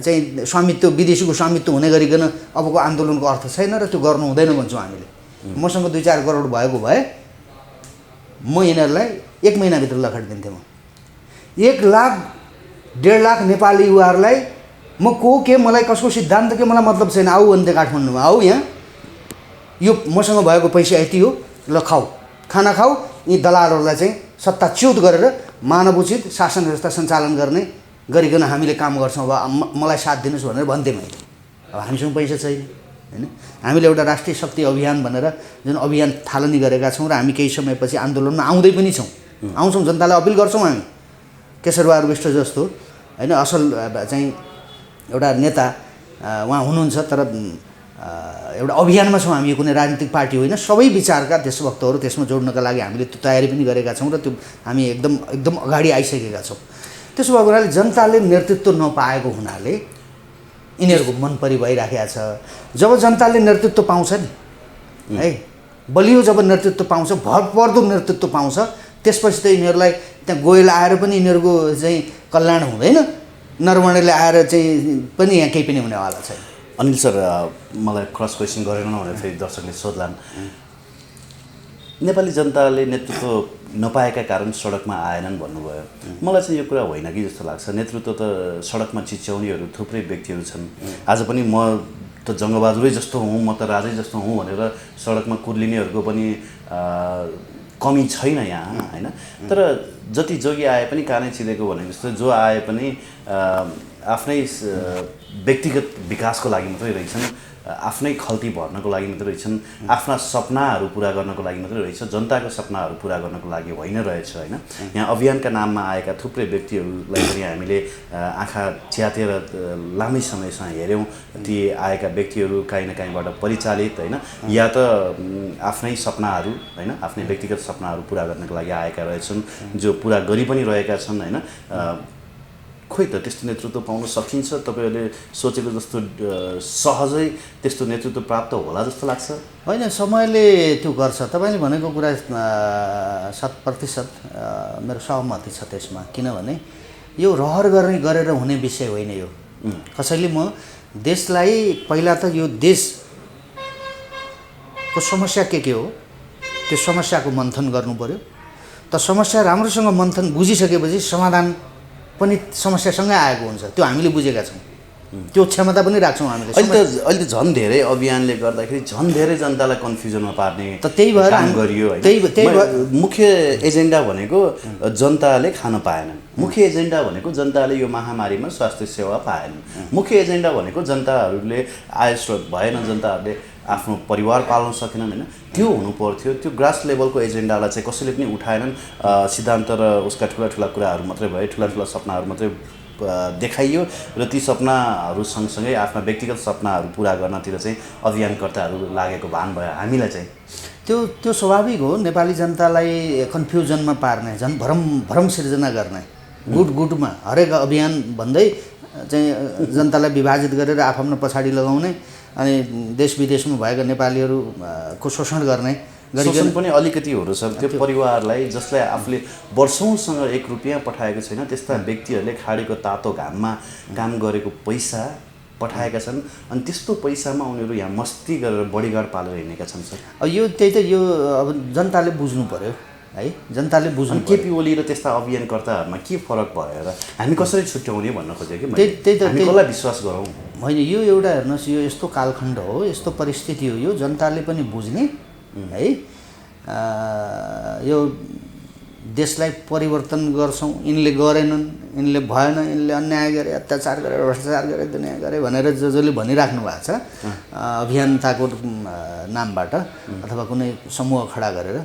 चाहिँ स्वामित्व विदेशीको स्वामित्व हुने गरिकन अबको आन्दोलनको अर्थ छैन र त्यो गर्नु हुँदैन भन्छौँ हामीले। मसँग 2-4 करोड भएको भए म यिनीहरूलाई 1 महिनाभित्र लखटिदिन्थेँ। म 1 लाख 1.5 लाख नेपाली युवाहरूलाई म को के मलाई कसको सिद्धान्त के मलाई मतलब छैन, आऊ भन्थे काठमाडौँमा आऊ, यहाँ यो मसँग भएको पैसा यति हो, ल खाऊ, खाना खाऊ। यी दलालहरूलाई चाहिँ सत्ताच्युत गरेर मानवोचित शासन व्यवस्था सञ्चालन गरिकन हामीले काम गर्छौँ, अब मलाई साथ दिनुहोस् भनेर भन्थेँ मैले। अब हामीसँग पैसा छैन होइन। हामीले एउटा राष्ट्रिय शक्ति अभियान भनेर जुन अभियान थालनी गरेका छौँ र हामी केही समयपछि आन्दोलनमा आउँदै पनि छौँ, आउँछौँ, जनतालाई अपिल गर्छौँ हामी। केशरबहादुर विष्ट जस्तो होइन असल चाहिँ एउटा नेता उहाँ हुनुहुन्छ, तर एउटा अभियानमा छौँ हामी। यो कुनै राजनीतिक पार्टी होइन, सबै विचारका देशभक्तहरू त्यसमा जोड्नका लागि हामीले त्यो तयारी पनि गरेका छौँ र त्यो हामी एकदम अगाडि आइसकेका छौँ। त्यसो भएको हुनाले जनताले नेतृत्व नपाएको हुनाले यिनीहरूको मन परि भइराखेको छ। जब जनताले नेतृत्व पाउँछ नि है, बलियो जब नेतृत्व पाउँछ, भरपर्दो नेतृत्व पाउँछ, त्यसपछि त यिनीहरूलाई त्यहाँ गोयल आएर पनि यिनीहरूको चाहिँ कल्याण हुँदैन, नरवणेले आएर चाहिँ पनि यहाँ केही पनि हुनेवाला छैन। अनिल सर, मलाई क्रस क्वेसन गरेन भने फेरि दर्शकले सोध्लान्, नेपाली जनताले नेतृत्व नपाएका कारण सडकमा आएनन् भन्नुभयो। मलाई चाहिँ यो कुरा होइन कि जस्तो लाग्छ। नेतृत्व त सडकमा चिच्याउनेहरू थुप्रै व्यक्तिहरू छन्। आज पनि म त जङ्गबहादुरै जस्तो हुँ, म त राजै जस्तो हुँ भनेर सडकमा कुर्लिनेहरूको पनि कमी छैन यहाँ होइन। तर जति जोगी आए पनि कानै चिरेको भने जस्तो जो आए पनि आफ्नै व्यक्तिगत विकासको लागि मात्रै रहेछन्, आफ्नै खल्ती भर्नको लागि मात्रै रहेछन्, आफ्ना सपनाहरू पुरा गर्नको लागि मात्रै रहेछ, जनताको सपनाहरू पुरा गर्नको लागि होइन रहेछ होइन। यहाँ अभियानका नाममा आएका थुप्रै व्यक्तिहरूलाई पनि हामीले आँखा च्यातेर लामै समयसँग हेऱ्यौँ। ती आएका व्यक्तिहरू काहीँ न काहीँबाट परिचालित होइन, या त आफ्नै सपनाहरू होइन, आफ्नै व्यक्तिगत सपनाहरू पुरा गर्नको लागि आएका रहेछन्, जो पुरा गरि पनि रहेका छन् होइन। खोइ त त्यस्तो नेतृत्व पाउन सकिन्छ? तपाईँहरूले सोचेको जस्तो सहजै त्यस्तो नेतृत्व प्राप्त होला जस्तो लाग्छ? होइन, समयले त्यो गर्छ। तपाईँले भनेको कुरा 100% मेरो सहमति छ त्यसमा। किनभने यो रहर गरेर हुने विषय होइन यो। कसैले म देशलाई पहिला त यो देशको समस्या के हो त्यो समस्याको मन्थन गर्नु पर्यो। त समस्या राम्रोसँग मन्थन बुझिसकेपछि समाधान पनि समस्यासँगै आएको हुन्छ, त्यो हामीले बुझेका छौँ, त्यो क्षमता पनि राख्छौँ हामीले। अहिले त झन् धेरै अभियानले गर्दाखेरि झन् धेरै जनतालाई कन्फ्युजनमा पार्ने त त्यही भएर काम गरियो होइन। मुख्य एजेन्डा भनेको जनताले खान पाएनन्, मुख्य एजेन्डा भनेको जनताले यो महामारीमा स्वास्थ्य सेवा पाएनन्, मुख्य एजेन्डा भनेको जनताहरूले आय स्रोत भएन, जनताहरूले आफ्नो परिवार पाल्न सकेनन् होइन। त्यो हुनु पर्थ्यो। त्यो ग्रास लेभलको एजेन्डालाई चाहिँ कसैले पनि उठाएनन्। सिद्धान्त र उसका ठुला कुराहरू मात्रै भए, ठुला सपनाहरू मात्रै देखाइयो र ती सपनाहरू सँगसँगै आफ्ना व्यक्तिगत सपनाहरू पुरा गर्नतिर चाहिँ अभियानकर्ताहरू लागेको भान भयो। हामीलाई चाहिँ त्यो स्वाभाविक हो। नेपाली जनतालाई कन्फ्युजनमा पार्ने, झन् भ्रम सिर्जना गर्ने, गुटमा हरेक अभियान भन्दै चाहिँ जनतालाई विभाजित गरेर आफ्नो पछाडि लगाउने अनि देश विदेशमा भएका नेपालीहरूको शोषण गर्ने शोषण पनि अलिकति हो र सर। त्यो परिवारलाई जसलाई आफूले वर्षौँसँग 1 रुपियाँ पठाएको छैन त्यस्ता व्यक्तिहरूले खाडीको तातो घाममा काम गरेको पैसा पठाएका छन्, अनि त्यस्तो पैसामा उनीहरू यहाँ मस्ती गरेर बडीगार्ड पालेर हिँडेका छन् सर। यो त्यही त यो अब जनताले बुझ्नु पर्यो है, जनताले बुझ्नु। केपी ओली र त्यस्ता अभियानकर्ताहरूमा के फरक भयो र हामी कसरी छुट्याउने भन्न खोजेँ कि त्यही त हामी कसलाई विश्वास गरौँ? होइन, यो एउटा हेर्नुहोस्, यो यस्तो कालखण्ड हो, यस्तो परिस्थिति हो, यो जनताले पनि बुझ्ने है। यो देशलाई परिवर्तन गर्छौँ, यिनले गरेनन्, यिनले भएन, यिनले अन्याय गरे, अत्याचार गरे, भ्रष्टाचार गरे, दुनियाँ गरे भनेर जसले भनिराख्नु भएको छ अभियन्ताको नामबाट अथवा कुनै समूह खडा गरेर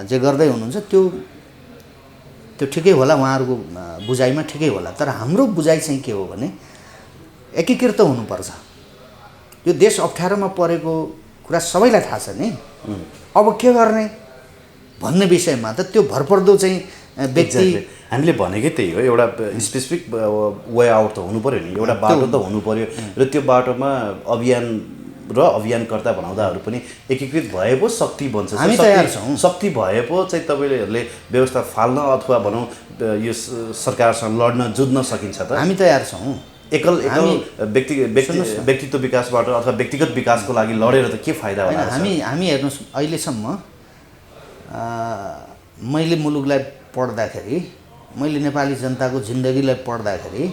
जे गर्दै हुनुहुन्छ त्यो ठिकै होला, उहाँहरूको बुझाइमा ठिकै होला। तर हाम्रो बुझाइ चाहिँ के हो भने एकीकृत हुनुपर्छ। यो देश अप्ठ्यारोमा परेको कुरा सबैलाई थाहा छ नि। अब के गर्ने भन्ने विषयमा त त्यो भरपर्दो चाहिँ व्यक्ति हामीले भनेकै त्यही हो, एउटा स्पेसिफिक वे आउट त हुनु पऱ्यो नि, एउटा बाटो त हुनु पऱ्यो र त्यो बाटोमा अभियानकर्ता भनाउँदाहरू पनि एकीकृत भए पो शक्ति बन्छ। हामी तयार छौँ। शक्ति भए पो चाहिँ तपाईँहरूले व्यवस्था फाल्न अथवा भनौँ यो सरकारसँग लड्न जुझ्न सकिन्छ त। हामी तयार छौँ। एकल व्यक्तित्व विकासबाट अथवा व्यक्तिगत विकासको लागि लडेर त के फाइदा होला? हामी हेर्नुहोस्, अहिलेसम्म मैले मुलुकलाई पढ्दाखेरि, मैले नेपाली जनताको जिन्दगीलाई पढ्दाखेरि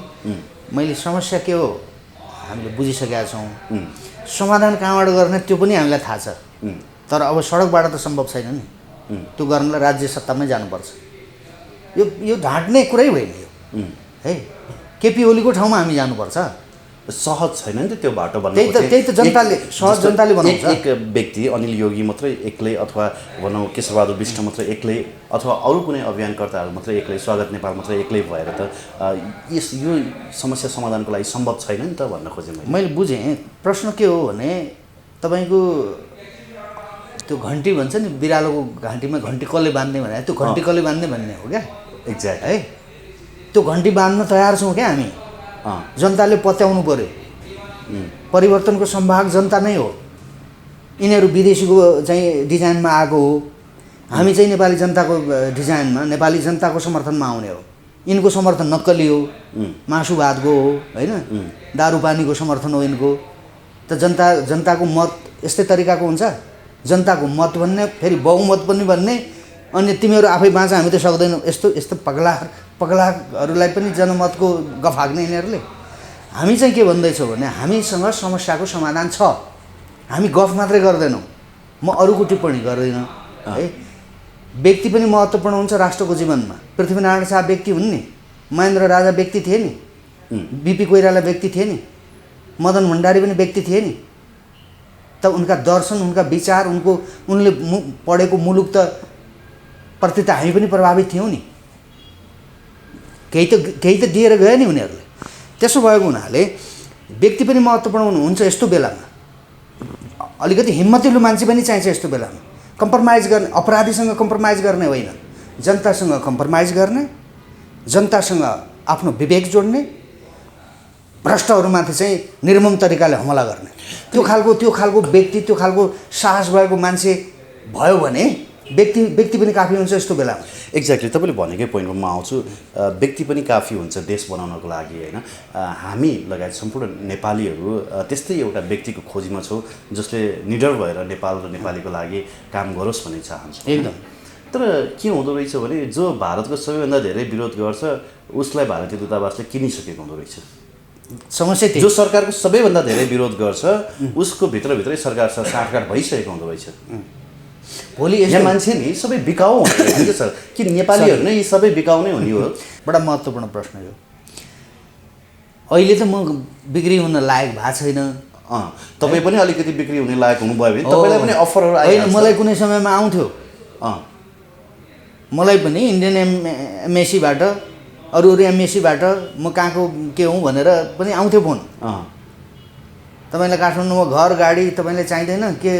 मैले समस्या के हो हामीले बुझिसकेका छौँ। समाधान कहाँबाट गर्ने त्यो पनि हामीलाई थाहा छ, तर अब सडकबाट त सम्भव छैन नि। त्यो गर्नलाई राज्य सत्तामै जानुपर्छ। यो ढाँट्ने कुरै होइन यो है। केपी ओलीको ठाउँमा हामी जानुपर्छ। सहज छैन नि त त्यो बाटो भन्नु। त्यही त जनताले सहज जनताले बनाउँछ। एक व्यक्ति अनिल योगी मात्रै एक्लै अथवा भनौँ केशबहादुर विष्ट मात्रै एक्लै अथवा अरू कुनै अभियानकर्ताहरू मात्रै एक्लै, स्वागत नेपाल मात्रै एक्लै भएर त यो समस्या समाधानको लागि सम्भव छैन नि त भन्न खोजेँ मैले बुझेँ। प्रश्न के हो भने तपाईँको त्यो घन्टी भन्छ नि, बिरालोको घाँटीमा घन्टी कसले बाँध्ने भने त्यो घन्टी कसले बाँध्ने भन्ने हो क्या। एक्ज्याक्ट है, त्यो घन्टी बाँध्न तयार छौँ क्या हामी। जनताले पत्याउनु पर्यो। परिवर्तनको सम्भाग जनता नै हो। यिनीहरू विदेशीको चाहिँ डिजाइनमा आएको हो, हामी चाहिँ नेपाली जनताको डिजाइनमा, नेपाली जनताको समर्थनमा आउने हो। यिनको समर्थन नक्कली हो, मासु भातको हो होइन, दारू पानीको समर्थन हो यिनको। त जनताको मत यस्तै तरिकाको हुन्छ। जनताको मत भन्ने फेरि बहुमत पनि भन्ने, अनि तिमीहरू आफै बाँच हामी त सक्दैनौँ, यस्तो पगलाहरूलाई पनि जनमतको गफ हाक्ने यिनीहरूले। हामी चाहिँ के भन्दैछौँ भने हामीसँग समस्याको समाधान छ। हामी गफ मात्रै गर्दैनौँ। म अरूको टिप्पणी गर्दिनँ है। व्यक्ति पनि महत्त्वपूर्ण हुन्छ राष्ट्रको जीवनमा। पृथ्वीनारायण शाह व्यक्ति हुन् नि, महेन्द्र राजा व्यक्ति थिए नि, बिपी कोइराला व्यक्ति थिए नि, मदन भण्डारी पनि व्यक्ति थिए नि। त उनका दर्शन, उनका विचार, उनले पढेको मुलुक त प्रति त हामी पनि प्रभावित थियौँ नि। केही त दिएर गयो नि उनीहरूले। त्यसो भएको हुनाले व्यक्ति पनि महत्त्वपूर्ण हुनुहुन्छ। यस्तो बेलामा अलिकति हिम्मतिलो मान्छे पनि चाहिन्छ। यस्तो बेलामा कम्प्रोमाइज गर्ने, अपराधीसँग कम्प्रोमाइज गर्ने होइन, जनतासँग कम्प्रोमाइज गर्ने, जनतासँग आफ्नो विवेक जोड्ने, भ्रष्टहरूमाथि चाहिँ निर्मम तरिकाले हमला गर्ने, त्यो खालको व्यक्ति, त्यो खालको साहस भएको मान्छे भयो भने व्यक्ति पनि काफी हुन्छ यस्तो बेलामा। एक्ज्याक्टली, तपाईँले भनेकै पोइन्टमा म आउँछु। व्यक्ति पनि काफी हुन्छ देश बनाउनको लागि होइन। हामी लगायत सम्पूर्ण नेपालीहरू त्यस्तै एउटा व्यक्तिको खोजीमा छौँ जसले निडर भएर नेपाल र नेपालीको लागि काम गरोस् भन्ने चाहन्छौँ एकदम। तर के हुँदो रहेछ भने जो भारतको सबैभन्दा धेरै विरोध गर्छ उसलाई भारतीय दूतावासले किनिसकेको हुँदो रहेछ। समस्या त्यही। जो सरकारको सबैभन्दा धेरै विरोध गर्छ उसको भित्रभित्रै सरकारसँग साँठगाँठ भइसकेको हुँदो रहेछ। भोलि यहाँ मान्छे नि सबै बिकाउ हुन्छ सर, कि नेपालीहरू नै सबै बिकाउ नै हुने हो? बडा महत्त्वपूर्ण प्रश्न यो। अहिले त म बिक्री हुन लायक भएको छैन। तपाईँ पनि अलिकति बिक्री हुने लायक हुनुभयो भने तपाईँलाई पनि अफरहरू होइन। मलाई कुनै समयमा आउँथ्यो, मलाई पनि इन्डियन एमएसीबाट, अरू एमएसीबाट म कहाँको के हुँ भनेर पनि आउँथ्यो फोन। तपाईँलाई काठमाडौँमा घर गाडी तपाईँलाई चाहिँदैन के?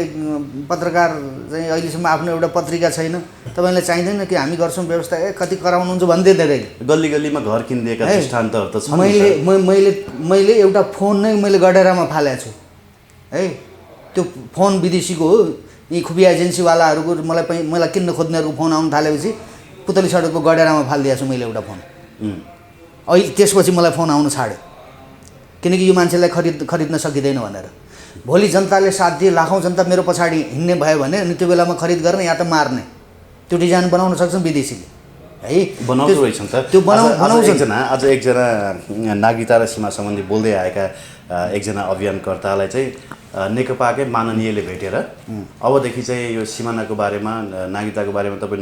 पत्रकार चाहिँ अहिलेसम्म आफ्नो एउटा पत्रिका छैन, तपाईँलाई चाहिँदैन कि? हामी गर्छौँ व्यवस्था। कति कराउनुहुन्छ भन्दै धेरै गल्ली गल्लीमा घर किनिदिएका दृष्टान्तहरू त छन्। मैले एउटा फोन नै मैले गडेरामा फालेको छु है। त्यो फोन विदेशीको हो। यी खुफिया एजेन्सीवालाहरूको मलाई किन्न खोज्नेहरूको फोन आउनु थालेपछि पुतली सडकको गडेरामा फालिदिएको छु मैले एउटा फोन। अहिले त्यसपछि मलाई फोन आउनु छाड्यो, किनकि यो मान्छेलाई खरिद्न सकिँदैन भनेर। भोलि जनताले साथ दिए, लाखौँ जनता मेरो पछाडि हिँड्ने भयो भने अनि त्यो बेलामा खरिद गर्ने या त मार्ने त्यो डिजाइन बनाउन सक्छन् विदेशीले है। बनाउँदो रहेछन् त त्यो आज एकजना नागरिकता र सीमा सम्बन्धी बोल्दै आएका एकजना अभियानकर्तालाई चाहिँ नेकपाकै माननीयले भेटेर अबदेखि चाहिँ यो सिमानाको बारेमा, नागरिकताको बारेमा तपाईँ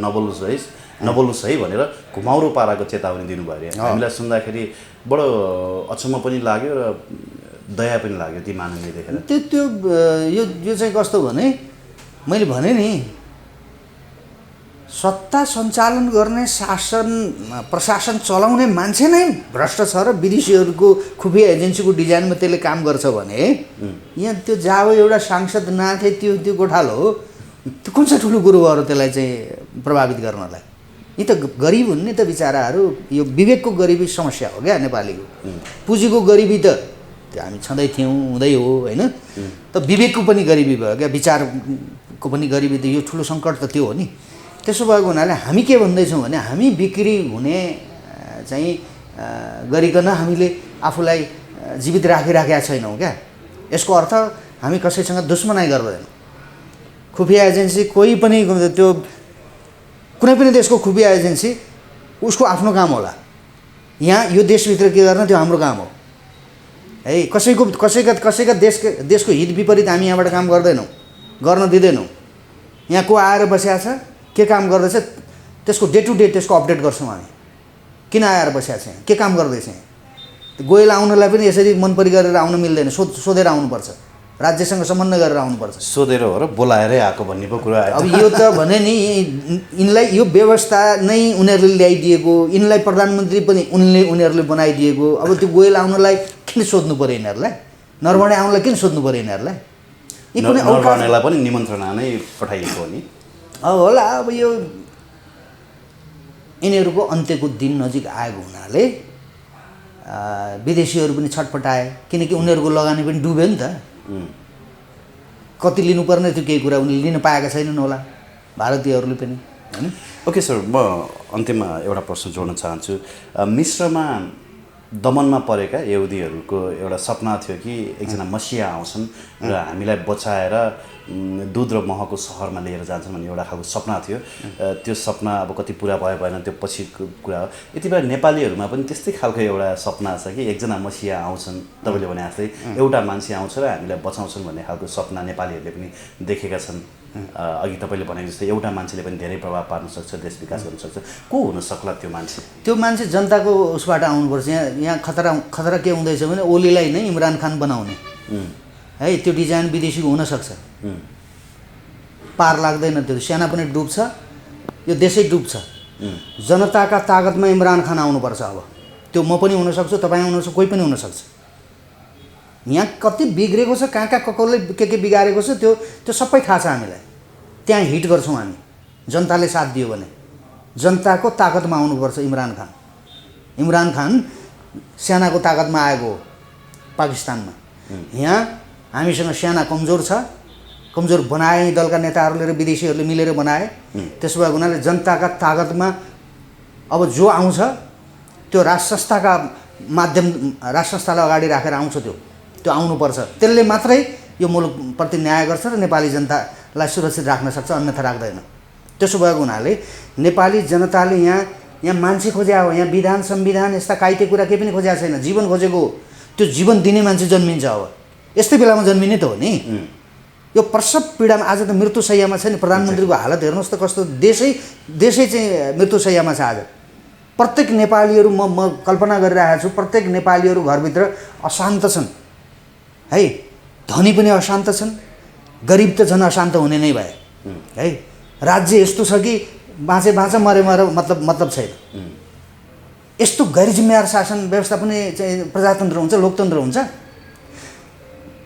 नबोल्नुहोस् है भनेर घुमाउरो पाराको चेतावनी दिनुभयो अरे। हामीलाई सुन्दाखेरि बडो अचम्म पनि लाग्यो र दया पनि लाग्यो ती माननीय देखेर। त्यो यो चाहिँ कस्तो भने मैले भने नि, सत्ता सञ्चालन गर्ने, प्रशासन चलाउने मान्छे नै भ्रष्ट छ र विदेशीहरूको खुफिया एजेन्सीको डिजाइनमा त्यसले काम गर्छ भने यहाँ त्यो जाओ एउटा सांसद नाथे त्यो गोठालो हो, त्यो कुन चाहिँ ठुलो कुरो भयो त्यसलाई चाहिँ प्रभावित गर्नलाई? यी त गरिब हुन् नि त बिचराहरू। यो विवेकको गरिबी समस्या हो क्या नेपालीको। पुँजीको गरिबी त त्यो हामी छँदै थियौँ, हुँदै हो होइन। त विवेकको पनि गरिबी भयो क्या, विचारको पनि गरिबी त, यो ठुलो सङ्कट त त्यो हो नि। त्यसो भएको हुनाले हामी के भन्दैछौँ भने हामी बिक्री हुने चाहिँ गरिकन हामीले आफूलाई जीवित राखिराखेका छैनौँ क्या। यसको अर्थ हामी कसैसँग दुश्मनाइ गर्दैनौँ। खुफिया एजेन्सी कोही पनि, त्यो कुनै पनि देशको खुफिया एजेन्सी उसको आफ्नो काम होला। यहाँ यो देशभित्र के गर्न त्यो हाम्रो काम हो है। कसैका देशको हित विपरीत हामी यहाँबाट काम गर्दैनौँ, गर्न दिँदैनौँ। यहाँ को आएर बसेको छ, के काम गर्दैछ, त्यसको डे टु डे त्यसको अपडेट गर्छौँ हामी। किन आएर बसेको छ, यहाँ के काम गर्दैछ। गोयल आउनलाई पनि यसरी मन परी गरेर आउन मिल्दैन, सोधेर आउनुपर्छ, राज्यसँग समन्वय गरेर आउनुपर्छ। सोधेर हो र बोलाएरै आएको भन्ने पो कुरा आयो। अब यो त भने नि यिनलाई यो व्यवस्था नै उनीहरूले ल्याइदिएको, यिनलाई प्रधानमन्त्री पनि उनीहरूले बनाइदिएको। अब त्यो गोयल आउनलाई किन सोध्नु पऱ्यो यिनीहरूलाई, नरवणे आउनलाई किन सोध्नु पऱ्यो यिनीहरूलाई। यी कुनै नरवणेलाई पनि निमन्त्रणा नै पठाइएको हो नि। अब होला, अब यो यिनीहरूको अन्त्यको दिन नजिक आएको हुनाले विदेशीहरू पनि छटपटाए, किनकि उनीहरूको लगानी पनि डुब्यो नि त। कति लिनुपर्ने थियो केही कुरा उनीहरूले लिन पाएका छैनन् होला, भारतीयहरूले पनि होइन। ओके सर, म अन्त्यमा एउटा प्रश्न जोड्न चाहन्छु। मिश्रमा दमनमा परेका यहुदीहरूको एउटा सपना थियो कि एकजना मसिहा आउँछन् र हामीलाई बचाएर दुध र महको सहरमा लिएर जान्छन् भन्ने एउटा खालको सपना थियो। त्यो सपना अब कति पुरा भयो भएन त्यो पछिको कुरा हो। यति बेला नेपालीहरूमा पनि त्यस्तै खालको एउटा सपना छ कि एकजना मसिहा आउँछन्, तपाईँले भने जस्तै एउटा मान्छे आउँछ र हामीलाई बचाउँछन् भन्ने खालको सपना नेपालीहरूले पनि देखेका छन्। अघि तपाईँले भने जस्तै एउटा मान्छेले पनि धेरै प्रभाव पार्न सक्छ, देश विकास गर्न सक्छ। को हुन सक्ला त्यो मान्छे? त्यो मान्छे जनताको उसबाट आउनुपर्छ। यहाँ खतरा के हुँदैछ भने ओलीलाई नै इमरान खान बनाउने है, त्यो डिजाइन विदेशीको हुनसक्छ। पार लाग्दैन, त्यो सेना पनि डुब्छ, यो देशै डुब्छ। जनताका तागतमा इमरान खान आउनुपर्छ। अब त्यो म पनि हुनसक्छु, तपाईँ हुनसक्छ, कोही पनि हुनसक्छ। यहाँ कति बिग्रेको छ, कहाँ कसले के बिगारेको छ, त्यो सबै थाहा छ हामीलाई। त्यहाँ हिट गर्छौँ हामी, जनताले साथ दियो भने। जनताको ताकतमा आउनुपर्छ इमरान खान। इमरान खान सेनाको ताकतमा आएको हो पाकिस्तानमा। यहाँ हामीसँग सेना कमजोर छ, कमजोर बनाए दलका नेताहरूले र विदेशीहरूले मिलेर बनाए। त्यसो भएको हुनाले जनताका ताकतमा अब जो आउँछ त्यो राज संस्थाका माध्यम, राज संस्थालाई अगाडि राखेर आउँछ, त्यो आउनुपर्छ। त्यसले मात्रै यो मुलुकप्रति न्याय गर्छ र नेपाली जनतालाई सुरक्षित राख्न सक्छ, अन्यथा राख्दैन। त्यसो भएको हुनाले नेपाली जनताले यहाँ मान्छे खोज्या हो, यहाँ विधान संविधान यस्ता काइते कुरा केही पनि खोजेको छैन, जीवन खोजेको। त्यो जीवन दिने मान्छे जन्मिन्छ। अब यस्तै बेलामा जन्मिने त हो नि। यो प्रसव पीडामा आज त मृत्युशय्यामा छ नि। प्रधानमन्त्रीको हालत हेर्नुहोस् त कस्तो, देशै चाहिँ मृत्युशय्यामा छ आज। प्रत्येक नेपालीहरू, म कल्पना गरिरहेको छु, प्रत्येक नेपालीहरू घरभित्र अशान्त छन् है। धनी पनि अशान्त छन्, गरिब त झन् अशान्त हुने नै भए है। राज्य यस्तो छ कि बाँचे मरे मतलब छैन। यस्तो गैर जिम्मेवार शासन व्यवस्था पनि चाहिँ प्रजातन्त्र हुन्छ, लोकतन्त्र हुन्छ।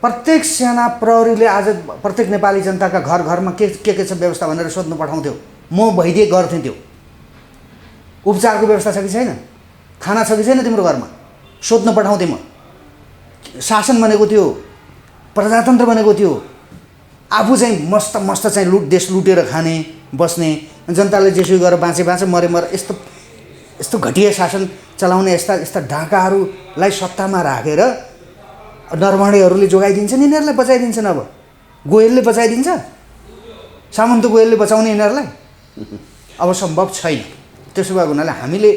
प्रत्येक सेना प्रहरीले आज प्रत्येक नेपाली जनताका घरमा के छ व्यवस्था भनेर सोध्नु पठाउँथ्यो। म भइदिए गर्थेँ। त्यो उपचारको व्यवस्था छ कि छैन, खाना छ कि छैन तिम्रो घरमा, सोध्न पठाउँथेँ म। शासन भनेको त्यो प्रजातन्त्र भनेको थियो। आफू चाहिँ मस्त चाहिँ देश लुटेर खाने बस्ने, जनताले जेसुकै गरेर बाँचे मरे यस्तो घटिया शासन चलाउने यस्ता ढाकाहरूलाई सत्तामा राखेर नरवणेहरूले जोगाइदिन्छन्, यिनीहरूलाई बचाइदिन्छन्। अब गोयलले बचाइदिन्छ, सामन्त गोयलले बचाउने यिनीहरूलाई अब सम्भव छैन। त्यसो भएको हुनाले हामीले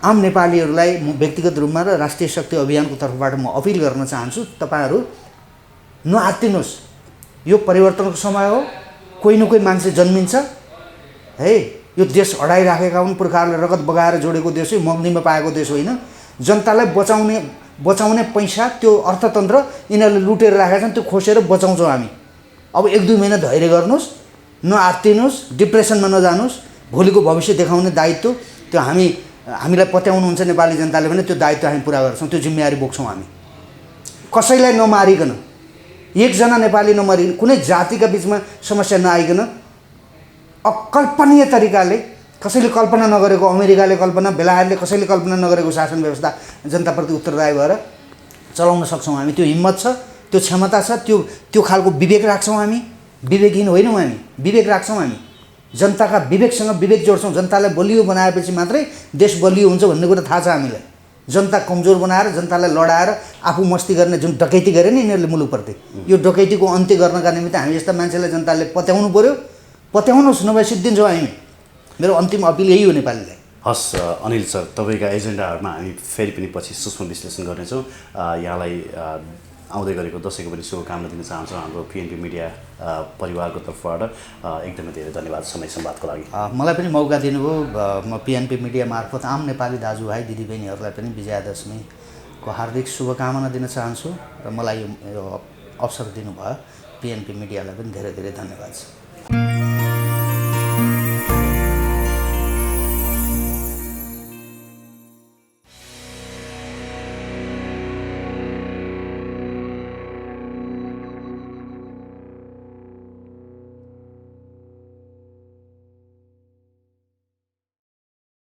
आम नेपालीहरूलाई व्यक्तिगत रूपमा र राष्ट्रिय शक्ति अभियानको तर्फबाट म अपिल गर्न चाहन्छु, तपाईँहरू नआत्तिनुहोस्। यो परिवर्तनको समय हो। कोही न कोही मान्छे जन्मिन्छ है। यो देश हडाइराखेका हुन्, पुर्खाहरूले रगत बगाएर जोडेको देश हो, मग्नीमा पाएको देश होइन। जनतालाई बचाउने पैसा, त्यो अर्थतन्त्र यिनीहरूले लुटेर राखेका छन्, त्यो खोसेर बचाउँछौँ हामी। अब 1-2 महिना धैर्य गर्नुहोस्, नआत्तिनुहोस्, डिप्रेसनमा नजानुहोस्। भोलिको भविष्य देखाउने दायित्व त्यो हामीलाई पत्याउनुहुन्छ नेपाली जनताले भने त्यो दायित्व हामी पुरा गर्छौँ, त्यो जिम्मेवारी बोक्छौँ हामी। कसैलाई नमारिकन, एकजना नेपाली नमारिकन, कुनै जातिका बिचमा समस्या नआइकन अकल्पनीय तरिकाले कसैले कल्पना नगरेको, अमेरिकाले कल्पना, बेलायतले कसैले कल्पना नगरेको शासन व्यवस्था जनताप्रति उत्तरदायी भएर चलाउन सक्छौँ हामी। त्यो हिम्मत छ, त्यो क्षमता छ, त्यो खालको विवेक राख्छौँ हामी। विवेकहीन होइनौँ हामी, विवेक राख्छौँ हामी। जनताका विवेकसँग विवेक जोड्छौँ। जनतालाई बलियो बनाएपछि मात्रै देश बलियो हुन्छ भन्ने कुरा थाहा छ हामीलाई। जनता कमजोर बनाएर, जनतालाई लडाएर आफू मस्ती गर्ने जुन डकैती गरे नि यिनीहरूले मुलुकप्रति, यो डकैतीको अन्त्य गर्नका निमित्त हामी जस्ता मान्छेलाई जनताले पत्याउनु पऱ्यो। पत्याउनुहोस्, नभए सिद्धिन्छौँ हामी। मेरो अन्तिम अपिल यही हो नेपालीलाई। हस् अनिल सर, तपाईँका एजेन्डाहरूमा हामी फेरि पनि पछि सूक्ष्म विश्लेषण गर्नेछौँ। यहाँलाई आउँदै गरेको दसैँको पनि शुभकामना दिन चाहन्छौँ हाम्रो पिएनपी मिडिया परिवारको तर्फबाट। एकदमै धेरै धन्यवाद समय संवादको लागि। मलाई पनि मौका दिनुभयो। म पिएनपी मिडिया मार्फत आम नेपाली दाजुभाइ दिदीबहिनीहरूलाई पनि विजयादशमीको हार्दिक शुभकामना दिन चाहन्छु र मलाई यो अवसर दिनुभयो पिएनपी मिडियालाई पनि धेरै धेरै धन्यवाद छ।